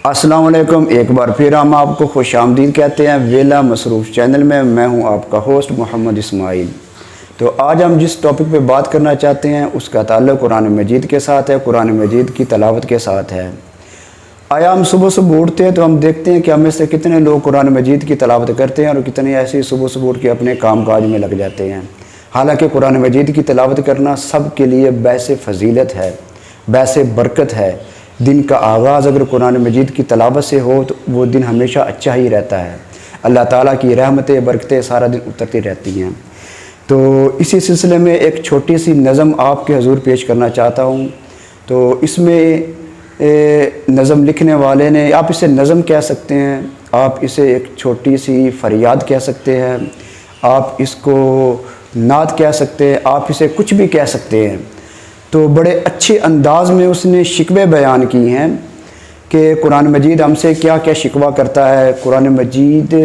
السلام علیکم، ایک بار پھر ہم آپ کو خوش آمدید کہتے ہیں ویلا مصروف چینل میں۔ میں ہوں آپ کا ہوسٹ محمد اسماعیل۔ تو آج ہم جس ٹاپک پہ بات کرنا چاہتے ہیں اس کا تعلق قرآن مجید کے ساتھ ہے، قرآن مجید کی تلاوت کے ساتھ ہے۔ آیا ہم صبح صبح اٹھتے ہیں تو ہم دیکھتے ہیں کہ ہمیں سے کتنے لوگ قرآن مجید کی تلاوت کرتے ہیں اور کتنے ایسے صبح صبح اٹھ کے اپنے کام کاج میں لگ جاتے ہیں۔ حالانکہ قرآن مجید کی تلاوت کرنا سب کے لیے باعث فضیلت ہے، باعث برکت ہے۔ دن کا آغاز اگر قرآن مجید کی تلاوت سے ہو تو وہ دن ہمیشہ اچھا ہی رہتا ہے۔ اللہ تعالیٰ کی رحمتیں برکتیں سارا دن اترتی رہتی ہیں۔ تو اسی سلسلے میں ایک چھوٹی سی نظم آپ کے حضور پیش کرنا چاہتا ہوں۔ تو اس میں نظم لکھنے والے نے، آپ اسے نظم کہہ سکتے ہیں، آپ اسے ایک چھوٹی سی فریاد کہہ سکتے ہیں، آپ اس کو نعت کہہ سکتے ہیں، آپ اسے کچھ بھی کہہ سکتے ہیں۔ تو بڑے اچھے انداز میں اس نے شکوے بیان کی ہیں کہ قرآن مجید ہم سے کیا کیا شکوہ کرتا ہے، قرآن مجید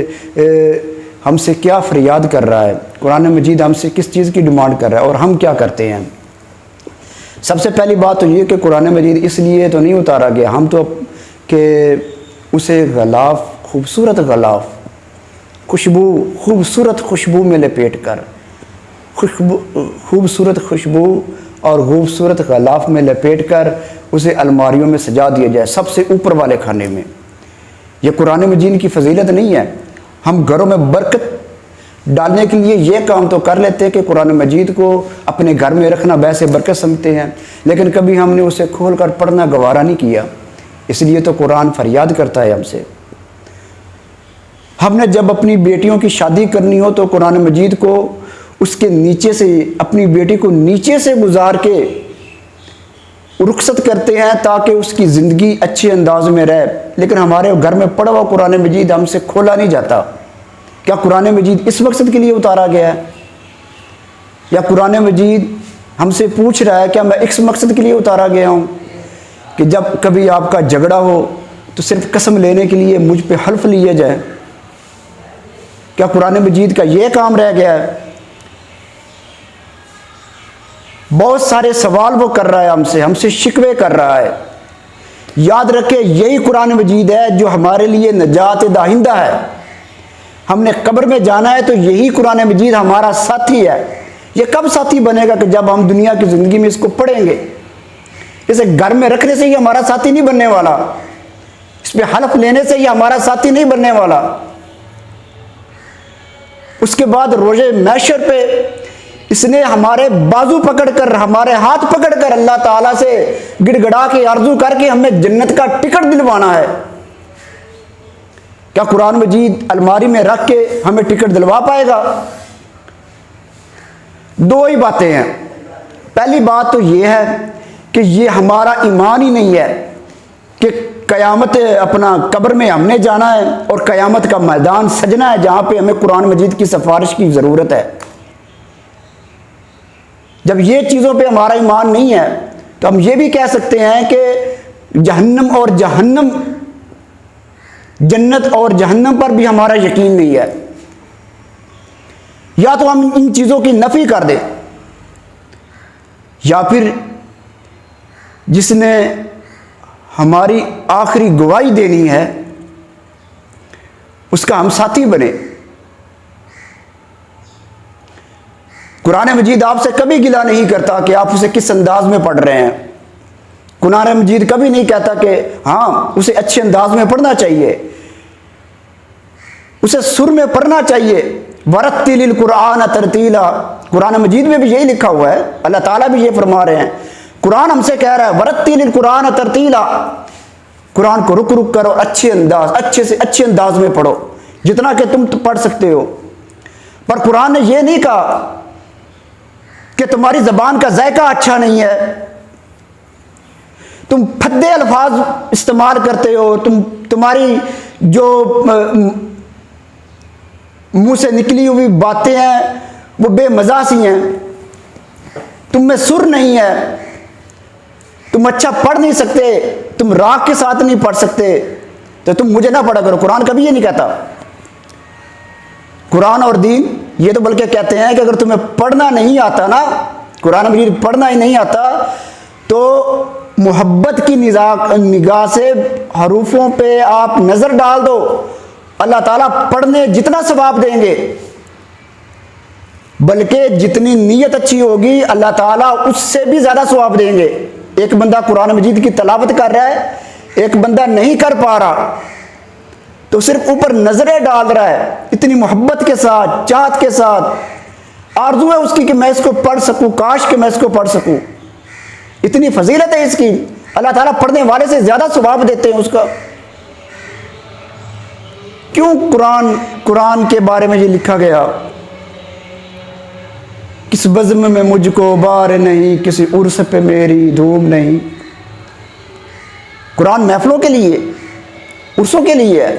ہم سے کیا فریاد کر رہا ہے، قرآن مجید ہم سے کس چیز کی ڈیمانڈ کر رہا ہے اور ہم کیا کرتے ہیں۔ سب سے پہلی بات تو یہ کہ قرآن مجید اس لیے تو نہیں اتارا گیا، ہم تو کہ اسے غلاف، خوبصورت غلاف، خوبصورت خوشبو میں لپیٹ کر، خوبصورت خوشبو اور خوبصورت غلاف میں لپیٹ کر اسے الماریوں میں سجا دیا جائے سب سے اوپر والے کھانے میں۔ یہ قرآن مجید کی فضیلت نہیں ہے۔ ہم گھروں میں برکت ڈالنے کے لیے یہ کام تو کر لیتے کہ قرآن مجید کو اپنے گھر میں رکھنا باعث برکت سمجھتے ہیں، لیکن کبھی ہم نے اسے کھول کر پڑھنا گوارا نہیں کیا۔ اس لیے تو قرآن فریاد کرتا ہے ہم سے۔ ہم نے جب اپنی بیٹیوں کی شادی کرنی ہو تو قرآن مجید کو اس کے نیچے سے، اپنی بیٹی کو نیچے سے گزار کے رخصت کرتے ہیں تاکہ اس کی زندگی اچھے انداز میں رہے، لیکن ہمارے گھر میں پڑا ہوا قرآن مجید ہم سے کھولا نہیں جاتا۔ کیا قرآن مجید اس مقصد کے لیے اتارا گیا ہے؟ یا قرآن مجید ہم سے پوچھ رہا ہے کیا میں اس مقصد کے لیے اتارا گیا ہوں کہ جب کبھی آپ کا جھگڑا ہو تو صرف قسم لینے کے لیے مجھ پہ حلف لیا جائے؟ کیا قرآن مجید کا یہ کام رہ گیا ہے؟ بہت سارے سوال وہ کر رہا ہے ہم سے شکوے کر رہا ہے۔ یاد رکھے یہی قرآن مجید ہے جو ہمارے لیے نجات دہندہ ہے۔ ہم نے قبر میں جانا ہے تو یہی قرآن مجید ہمارا ساتھی ہے۔ یہ کب ساتھی بنے گا؟ کہ جب ہم دنیا کی زندگی میں اس کو پڑھیں گے۔ اسے گھر میں رکھنے سے ہی ہمارا ساتھی نہیں بننے والا، اس پہ حلف لینے سے ہی ہمارا ساتھی نہیں بننے والا۔ اس کے بعد روز محشر پہ اس نے ہمارے بازو پکڑ کر، ہمارے ہاتھ پکڑ کر اللہ تعالیٰ سے گڑ گڑا کے آرزو کر کے ہمیں جنت کا ٹکٹ دلوانا ہے۔ کیا قرآن مجید الماری میں رکھ کے ہمیں ٹکٹ دلوا پائے گا؟ دو ہی باتیں ہیں۔ پہلی بات تو یہ ہے کہ یہ ہمارا ایمان ہی نہیں ہے کہ قیامت اپنا قبر میں ہم نے جانا ہے اور قیامت کا میدان سجنا ہے جہاں پہ ہمیں قرآن مجید کی سفارش کی ضرورت ہے۔ جب یہ چیزوں پہ ہمارا ایمان نہیں ہے تو ہم یہ بھی کہہ سکتے ہیں کہ جہنم اور جہنم، جنت اور جہنم پر بھی ہمارا یقین نہیں ہے۔ یا تو ہم ان چیزوں کی نفی کر دیں، یا پھر جس نے ہماری آخری گواہی دینی ہے اس کا ہم ساتھی بنے۔ قرآن مجید آپ سے کبھی گلہ نہیں کرتا کہ آپ اسے کس انداز میں پڑھ رہے ہیں۔ قرآن مجید کبھی نہیں کہتا کہ ہاں اسے اچھے انداز میں پڑھنا چاہیے، اسے سر میں پڑھنا چاہیے۔ ورتل القرآن ترتیلا، قرآن مجید میں بھی یہی لکھا ہوا ہے، اللہ تعالیٰ بھی یہ فرما رہے ہیں۔ قرآن ہم سے کہہ رہا ہے ورتل القرآن ترتیلا، قرآن کو رک رک کر اور اچھے انداز میں پڑھو جتنا کہ تم پڑھ سکتے ہو۔ پر قرآن نے یہ نہیں کہا کہ تمہاری زبان کا ذائقہ اچھا نہیں ہے، تم پھدے الفاظ استعمال کرتے ہو، تمہاری جو منہ سے نکلی ہوئی باتیں ہیں وہ بے مزہ سی ہیں، تم میں سر نہیں ہے، تم اچھا پڑھ نہیں سکتے، تم راگ کے ساتھ نہیں پڑھ سکتے، تو تم مجھے نہ پڑھا کرو۔ قرآن کبھی یہ نہیں کہتا۔ قرآن اور دین یہ تو بلکہ کہتے ہیں کہ اگر تمہیں پڑھنا نہیں آتا نا، قرآن مجید پڑھنا ہی نہیں آتا تو محبت کی نگاہ سے حروفوں پہ آپ نظر ڈال دو، اللہ تعالیٰ پڑھنے جتنا ثواب دیں گے، بلکہ جتنی نیت اچھی ہوگی اللہ تعالیٰ اس سے بھی زیادہ ثواب دیں گے۔ ایک بندہ قرآن مجید کی تلاوت کر رہا ہے، ایک بندہ نہیں کر پا رہا، تو صرف اوپر نظریں ڈال رہا ہے، اتنی محبت کے ساتھ، چاہت کے ساتھ، آرزو ہے اس کی کہ میں اس کو پڑھ سکوں، کاش کہ میں اس کو پڑھ سکوں، اتنی فضیلت ہے اس کی، اللہ تعالیٰ پڑھنے والے سے زیادہ ثواب دیتے ہیں اس کا۔ کیوں قرآن کے بارے میں یہ لکھا گیا، کس بزم میں مجھ کو بار نہیں، کسی عرس پہ میری دھوم نہیں۔ قرآن محفلوں کے لیے، عرسوں کے لیے ہے۔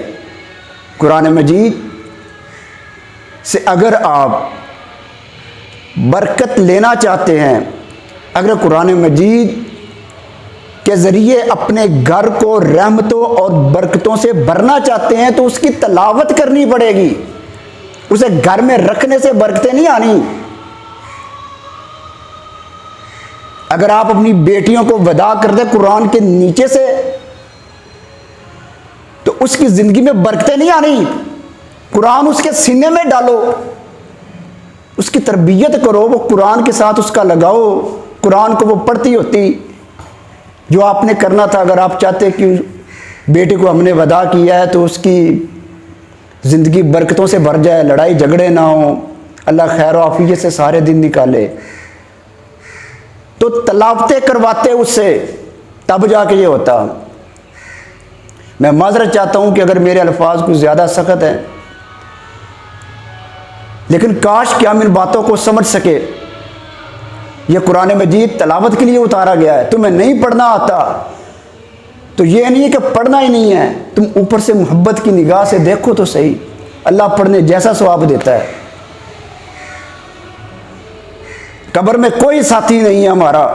قرآن مجید سے اگر آپ برکت لینا چاہتے ہیں، اگر قرآن مجید کے ذریعے اپنے گھر کو رحمتوں اور برکتوں سے بھرنا چاہتے ہیں تو اس کی تلاوت کرنی پڑے گی، اسے گھر میں رکھنے سے برکتیں نہیں آنی۔ اگر آپ اپنی بیٹیوں کو ودا کر دیں قرآن کے نیچے سے تو اس کی زندگی میں برکتیں نہیں آنی۔ قرآن اس کے سینے میں ڈالو، اس کی تربیت کرو، وہ قرآن کے ساتھ اس کا لگاؤ، قرآن کو وہ پڑھتی ہوتی جو آپ نے کرنا تھا۔ اگر آپ چاہتے کہ بیٹے کو ہم نے ودا کیا ہے تو اس کی زندگی برکتوں سے بھر جائے، لڑائی جھگڑے نہ ہوں، اللہ خیر و عافیت سے سارے دن نکالے، تو تلاوتیں کرواتے اس سے، تب جا کے یہ ہوتا۔ میں معذرت چاہتا ہوں کہ اگر میرے الفاظ کچھ زیادہ سخت ہیں، لیکن کاش کہ ہم ان باتوں کو سمجھ سکے۔ یہ قرآن مجید تلاوت کے لیے اتارا گیا ہے۔ تمہیں نہیں پڑھنا آتا تو یہ نہیں ہے کہ پڑھنا ہی نہیں ہے، تم اوپر سے محبت کی نگاہ سے دیکھو تو صحیح، اللہ پڑھنے جیسا ثواب دیتا ہے۔ قبر میں کوئی ساتھی نہیں ہے ہمارا،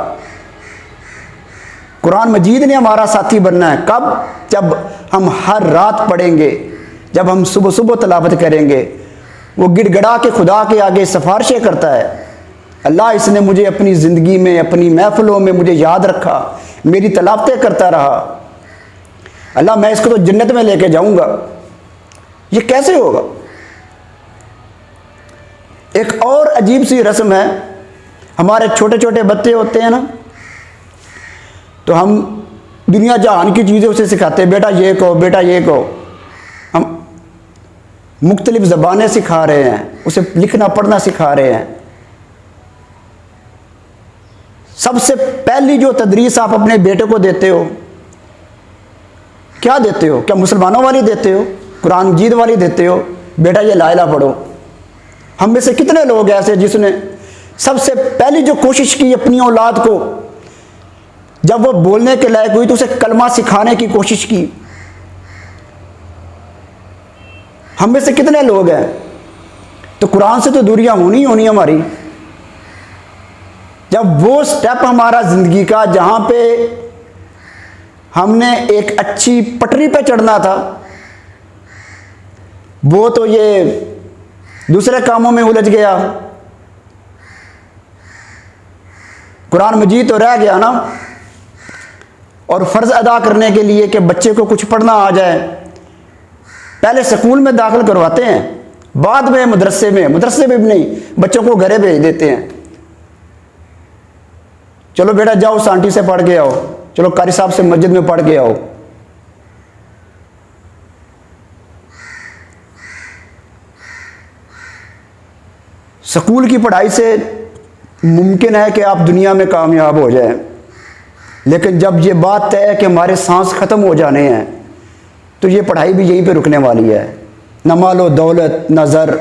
قرآن مجید نے ہمارا ساتھی بننا ہے۔ کب؟ جب ہم ہر رات پڑھیں گے، جب ہم صبح صبح تلاوت کریں گے۔ وہ گڑ گڑا کے خدا کے آگے سفارشیں کرتا ہے، اللہ اس نے مجھے اپنی زندگی میں، اپنی محفلوں میں مجھے یاد رکھا، میری تلاوتیں کرتا رہا، اللہ میں اس کو تو جنت میں لے کے جاؤں گا۔ یہ کیسے ہوگا؟ ایک اور عجیب سی رسم ہے، ہمارے چھوٹے چھوٹے بچے ہوتے ہیں نا، تو ہم دنیا جہان کی چیزیں اسے سکھاتے ہیں، بیٹا یہ کہو، بیٹا یہ کہو، ہم مختلف زبانیں سکھا رہے ہیں، اسے لکھنا پڑھنا سکھا رہے ہیں۔ سب سے پہلی جو تدریس آپ اپنے بیٹے کو دیتے ہو، کیا دیتے ہو؟ کیا مسلمانوں والی دیتے ہو؟ قرآن مجید والی دیتے ہو؟ بیٹا یہ لا الہ پڑھو۔ ہم میں سے کتنے لوگ ایسے جس نے سب سے پہلی جو کوشش کی اپنی اولاد کو، جب وہ بولنے کے لائق ہوئی تو اسے کلمہ سکھانے کی کوشش کی؟ ہم میں سے کتنے لوگ ہیں؟ تو قرآن سے تو دوریاں ہونی ہماری۔ جب وہ سٹیپ ہمارا زندگی کا جہاں پہ ہم نے ایک اچھی پٹری پہ چڑھنا تھا، وہ تو یہ دوسرے کاموں میں الجھ گیا، قرآن مجید تو رہ گیا نا۔ اور فرض ادا کرنے کے لیے کہ بچے کو کچھ پڑھنا آ جائے، پہلے سکول میں داخل کرواتے ہیں، بعد میں مدرسے میں بھی نہیں، بچوں کو گھرے بھیج دیتے ہیں، چلو بیٹا جاؤ سانٹی سے پڑھ کے آؤ، چلو قاری صاحب سے مسجد میں پڑھ کے آؤ۔ سکول کی پڑھائی سے ممکن ہے کہ آپ دنیا میں کامیاب ہو جائیں، لیکن جب یہ بات طے ہے کہ ہمارے سانس ختم ہو جانے ہیں تو یہ پڑھائی بھی یہیں پہ رکنے والی ہے۔ نہ مال و دولت، نہ زر،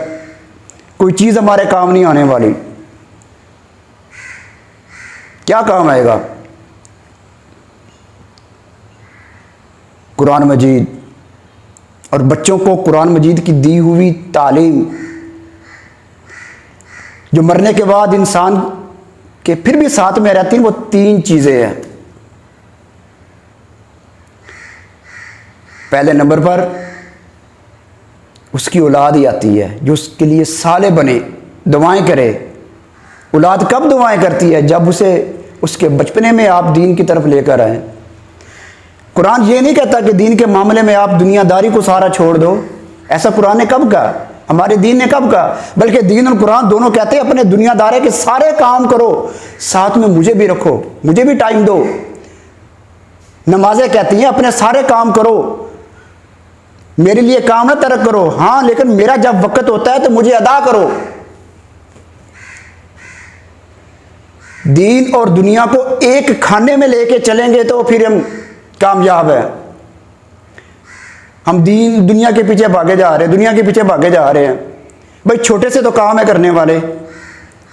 کوئی چیز ہمارے کام نہیں آنے والی۔ کیا کام آئے گا؟ قرآن مجید، اور بچوں کو قرآن مجید کی دی ہوئی تعلیم، جو مرنے کے بعد انسان کے پھر بھی ساتھ میں رہتی ہیں، وہ 3 چیزیں ہیں۔ پہلے نمبر پر اس کی اولاد ہی آتی ہے جو اس کے لیے صالح بنے، دعائیں کرے۔ اولاد کب دعائیں کرتی ہے؟ جب اسے اس کے بچپنے میں آپ دین کی طرف لے کر آئیں۔ قرآن یہ نہیں کہتا کہ دین کے معاملے میں آپ دنیا داری کو سارا چھوڑ دو، ایسا قرآن نے کب کہا؟ ہمارے دین نے کب کہا؟ بلکہ دین اور قرآن دونوں کہتے ہیں اپنے دنیا دارے کے سارے کام کرو، ساتھ میں مجھے بھی رکھو، مجھے بھی ٹائم دو۔ نمازیں کہتی ہیں اپنے سارے کام کرو، میرے لیے کام نہ ترک کرو، ہاں لیکن میرا جب وقت ہوتا ہے تو مجھے ادا کرو۔ دین اور دنیا کو ایک کھانے میں لے کے چلیں گے تو پھر ہم کامیاب ہیں۔ ہم دنیا کے پیچھے بھاگے جا رہے ہیں، دنیا کے پیچھے بھاگے جا رہے ہیں۔ بھائی چھوٹے سے تو کام ہے کرنے والے،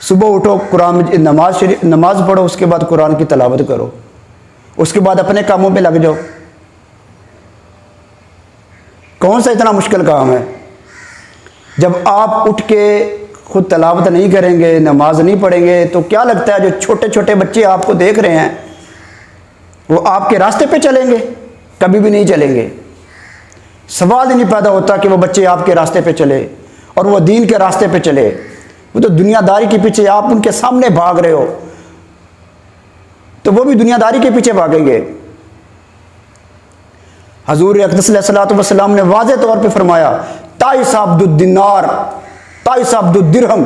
صبح اٹھو، قرآن نماز پڑھو، اس کے بعد قرآن کی تلاوت کرو، اس کے بعد اپنے کاموں پہ لگ جاؤ۔ کون سا اتنا مشکل کام ہے؟ جب آپ اٹھ کے خود تلاوت نہیں کریں گے، نماز نہیں پڑھیں گے، تو کیا لگتا ہے جو چھوٹے چھوٹے بچے آپ کو دیکھ رہے ہیں وہ آپ کے راستے پہ چلیں گے؟ کبھی بھی نہیں چلیں گے۔ سوال ہی نہیں پیدا ہوتا کہ وہ بچے آپ کے راستے پہ چلے اور وہ دین کے راستے پہ چلے۔ وہ تو دنیا داری کے پیچھے، آپ ان کے سامنے بھاگ رہے ہو تو وہ بھی دنیا داری کے پیچھے بھاگیں گے۔ حضور اقدس علیہ الصلوۃ والسلام نے واضح طور پہ فرمایا، تائس عبد الدینار تائس عبد الدرہم،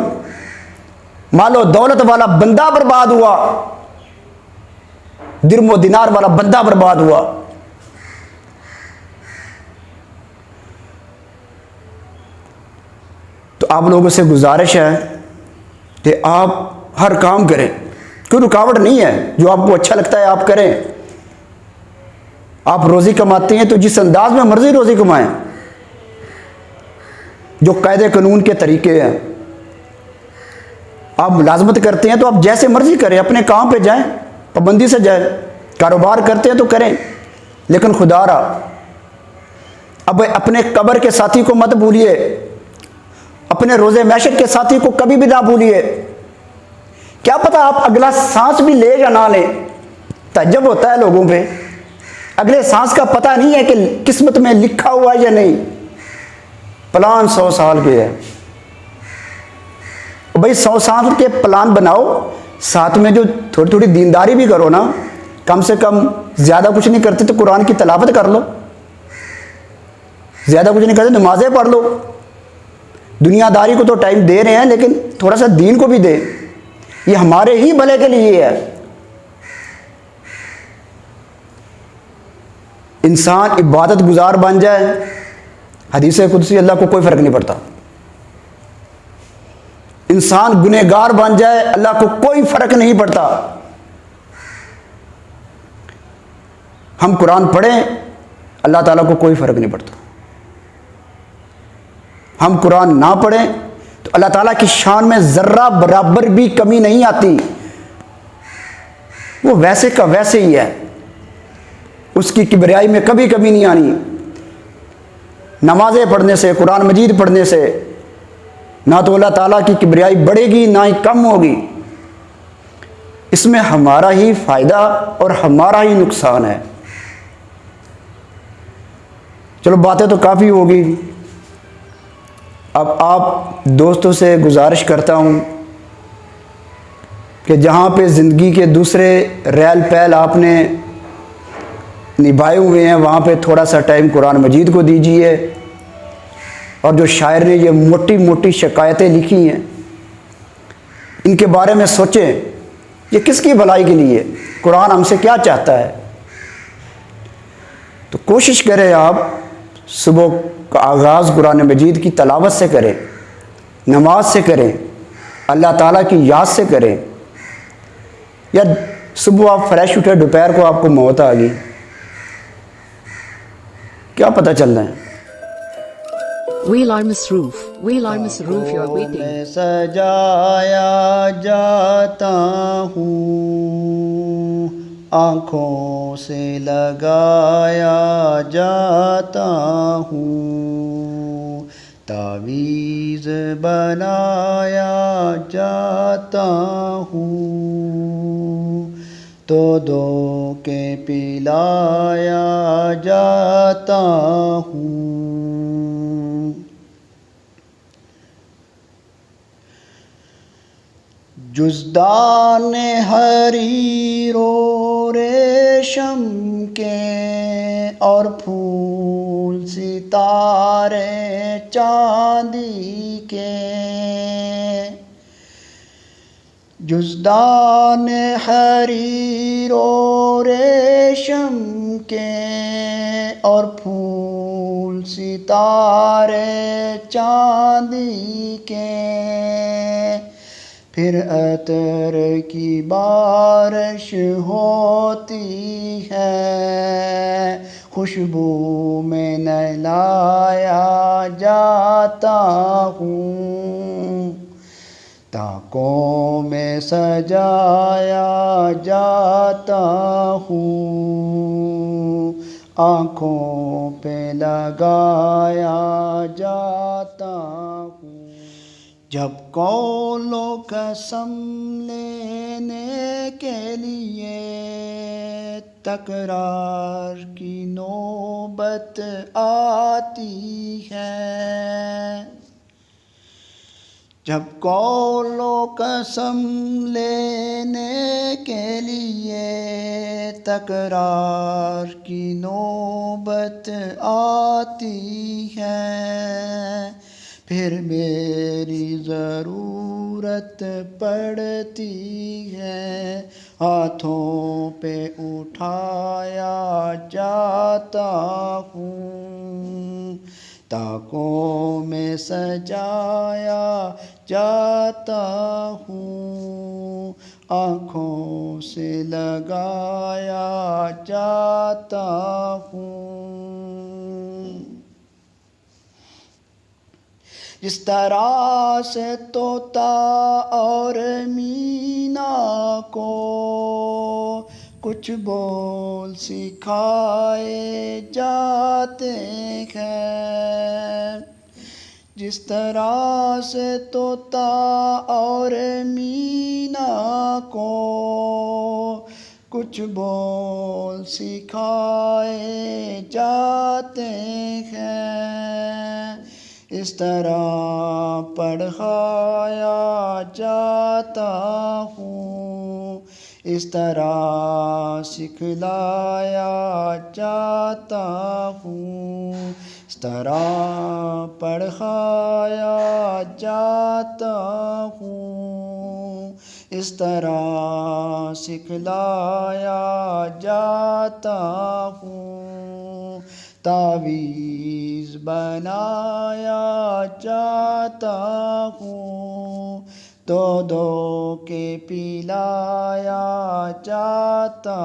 مال و دولت والا بندہ برباد ہوا، درم و دینار والا بندہ برباد ہوا۔ تو آپ لوگوں سے گزارش ہے کہ آپ ہر کام کریں، کوئی رکاوٹ نہیں ہے، جو آپ کو اچھا لگتا ہے آپ کریں۔ آپ روزی کماتے ہیں تو جس انداز میں مرضی روزی کمائیں، جو قاعدے قانون کے طریقے ہیں۔ آپ ملازمت کرتے ہیں تو آپ جیسے مرضی کریں، اپنے کام پہ جائیں، پابندی سے جائیں۔ کاروبار کرتے ہیں تو کریں، لیکن خدا را اب اپنے قبر کے ساتھی کو مت بھولیے، اپنے روزے محشر کے ساتھی کو کبھی بھی نہ بھولیے۔ کیا پتا آپ اگلا سانس بھی لے یا نہ لیں۔ تعجب ہوتا ہے لوگوں پہ، اگلے سانس کا پتہ نہیں ہے کہ قسمت میں لکھا ہوا ہے یا نہیں۔ پلان 100 سال کے ہے، بھائی 100 سال کے پلان بناؤ، ساتھ میں جو تھوڑی تھوڑی دینداری بھی کرو نا، کم سے کم زیادہ کچھ نہیں کرتے تو قرآن کی تلاوت کر لو، زیادہ کچھ نہیں کرتے نمازیں پڑھ لو۔ دنیا داری کو تو ٹائم دے رہے ہیں لیکن تھوڑا سا دین کو بھی دے، یہ ہمارے ہی بھلے کے لیے ہے۔ انسان عبادت گزار بن جائے، حدیث قدسی اللہ کو کوئی فرق نہیں پڑتا۔ انسان گنہگار بن جائے، اللہ کو کوئی فرق نہیں پڑتا۔ ہم قرآن پڑھیں، اللہ تعالیٰ کو کوئی فرق نہیں پڑتا۔ ہم قرآن نہ پڑھیں تو اللہ تعالیٰ کی شان میں ذرہ برابر بھی کمی نہیں آتی، وہ ویسے کا ویسے ہی ہے، اس کی کبریائی میں کبھی کمی نہیں آنی۔ نمازیں پڑھنے سے، قرآن مجید پڑھنے سے نہ تو اللہ تعالیٰ کی کبریائی بڑھے گی نہ ہی کم ہوگی، اس میں ہمارا ہی فائدہ اور ہمارا ہی نقصان ہے۔ چلو باتیں تو کافی ہوگی، اب آپ دوستوں سے گزارش کرتا ہوں کہ جہاں پہ زندگی کے دوسرے ریل پیل آپ نے نبھائے ہوئے ہیں، وہاں پہ تھوڑا سا ٹائم قرآن مجید کو دیجیے، اور جو شاعر نے یہ موٹی موٹی شکایتیں لکھی ہیں ان کے بارے میں سوچیں، یہ کس کی بھلائی کے لیے، قرآن ہم سے کیا چاہتا ہے۔ تو کوشش کریں آپ صبح کا آغاز قرآن مجید کی تلاوت سے کریں، نماز سے کریں، اللہ تعالیٰ کی یاد سے کریں۔ یا صبح آپ فریش اٹھے، دوپہر کو آپ کو موت آ گئی، کیا پتہ چل رہا ہے۔ Wheel Armis Roof, Wheel Armis Roof, you're waiting. میں سجایا جاتا ہوں، آنکھوں سے لگایا جاتا ہوں، تعویذ بنایا جاتا ہوں، تو دو کے پلایا جاتا ہوں۔ جزدان حریر و ریشم کے اور پھول ستارے چاندی کے، جزدان حریر و ریشم کے اور پھول ستارے چاندی کے، پھر عطر کی بارش ہوتی ہے، خوشبو میں نہلایا جاتا ہوں، تاکوں میں سجایا جاتا ہوں، آنکھوں پہ لگایا جاتا ہوں۔ جب قولوں قسم لینے کے لیے تکرار کی نوبت آتی ہے، جب قول و قسم لینے کے لیے تکرار کی نوبت آتی ہے، پھر میری ضرورت پڑتی ہے، ہاتھوں پہ اٹھایا جاتا ہوں، تاکوں میں سجایا جاتا ہوں، آنکھوں سے لگایا جاتا ہوں۔ جس طرح سے طوطا اور مینا کو کچھ بول سکھائے جاتے ہیں، جس طرح سے طوطا اور مینا کو کچھ بول سکھائے جاتے ہیں، اس طرح پڑھایا جاتا ہوں، اس طرح سکھلایا جاتا ہوں، اس طرح پڑھایا جاتا ہوں، اس طرح سکھلایا جاتا ہوں، تعویذ بنایا جاتا ہوں، دو کے پلایا جاتا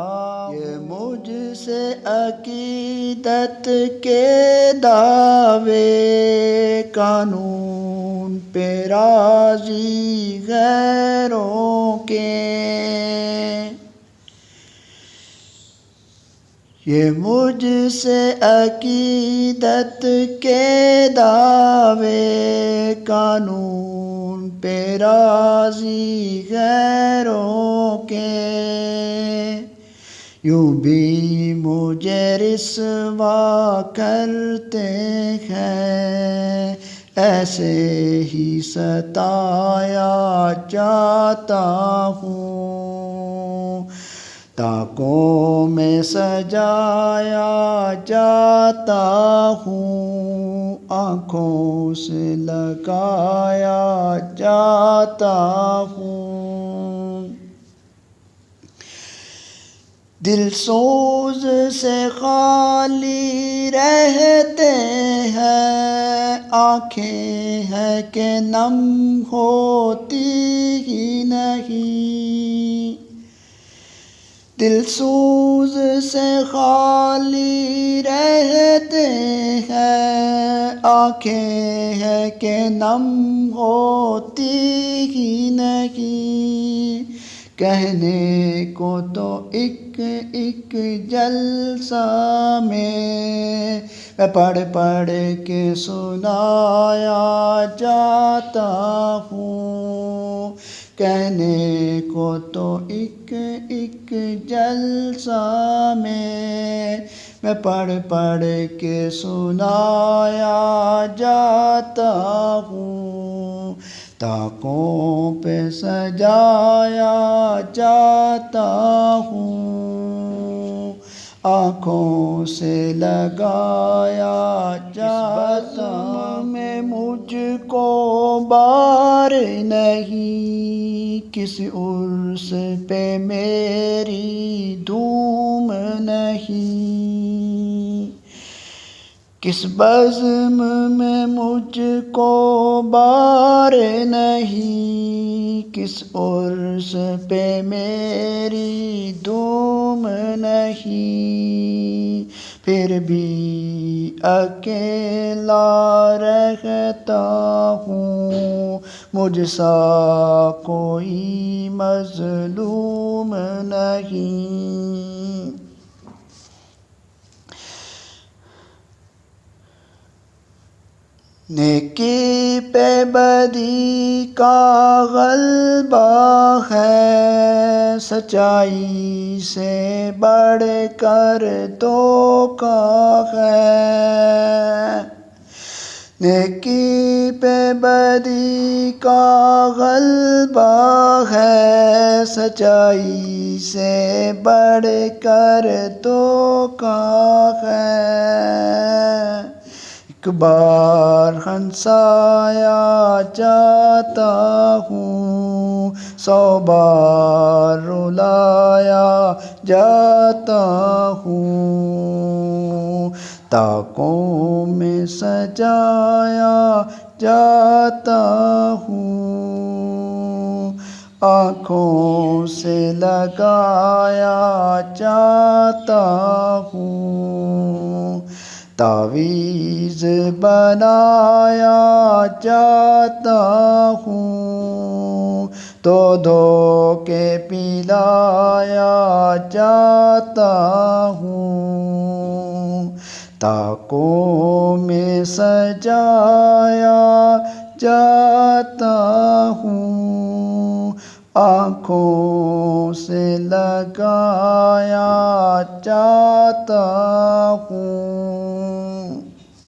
ہوں، یہ مجھ سے عقیدت کے دعوے قانون پہ راضی غیروں کے، یہ مجھ سے عقیدت کے دعوے قانون پہ راضی غیروں کے، یوں بھی مجھے رسوا کرتے ہیں، ایسے ہی ستایا جاتا ہوں، تاکوں میں سجایا جاتا ہوں، آنکھوں سے لگایا جاتا ہوں، دل سوز سے خالی رہتے ہیں، آنکھیں ہیں کہ نم ہوتی ہی نہیں، دل سوز سے خالی رہتے ہیں، آنکھیں ہیں کہ نم ہوتی ہی نہیں، کہنے کو تو ایک ایک جلسہ میں پڑھ پڑھ کے سنایا جاتا ہوں، کہنے کو تو ایک ایک جلسہ میں پڑھ پڑھ کے سنایا جاتا ہوں، طاقوں پہ سجایا جاتا ہوں، آنکھوں سے لگایا جاتا میں مجھ کو بار نہیں، کس عرس پہ میری دھوم نہیں، کس بزم میں مجھ کو بار نہیں، کس عرس پہ میری دھوم نہیں، پھر بھی اکیلا رہتا ہوں، مجھ سا کوئی مظلوم نہیں۔ نیکی پہ بدی کا غلبہ ہے، سچائی سے بڑھ کر دھوکا ہے، نیکی پہ بدی کا غلبہ ہے، سچائی سے بڑھ کر دھوکا ہے، ایک بار ہنسایا جاتا ہوں، 100 بار رلایا جاتا ہوں، طاقوں میں سجایا جاتا ہوں، آنکھوں سے لگایا جاتا ہوں، تعویذ بنایا جاتا ہوں، تو دھو کے پلایا جاتا ہوں، طاقوں میں سجایا جاتا ہوں، آنکھوں سے لگایا جاتا ہوں۔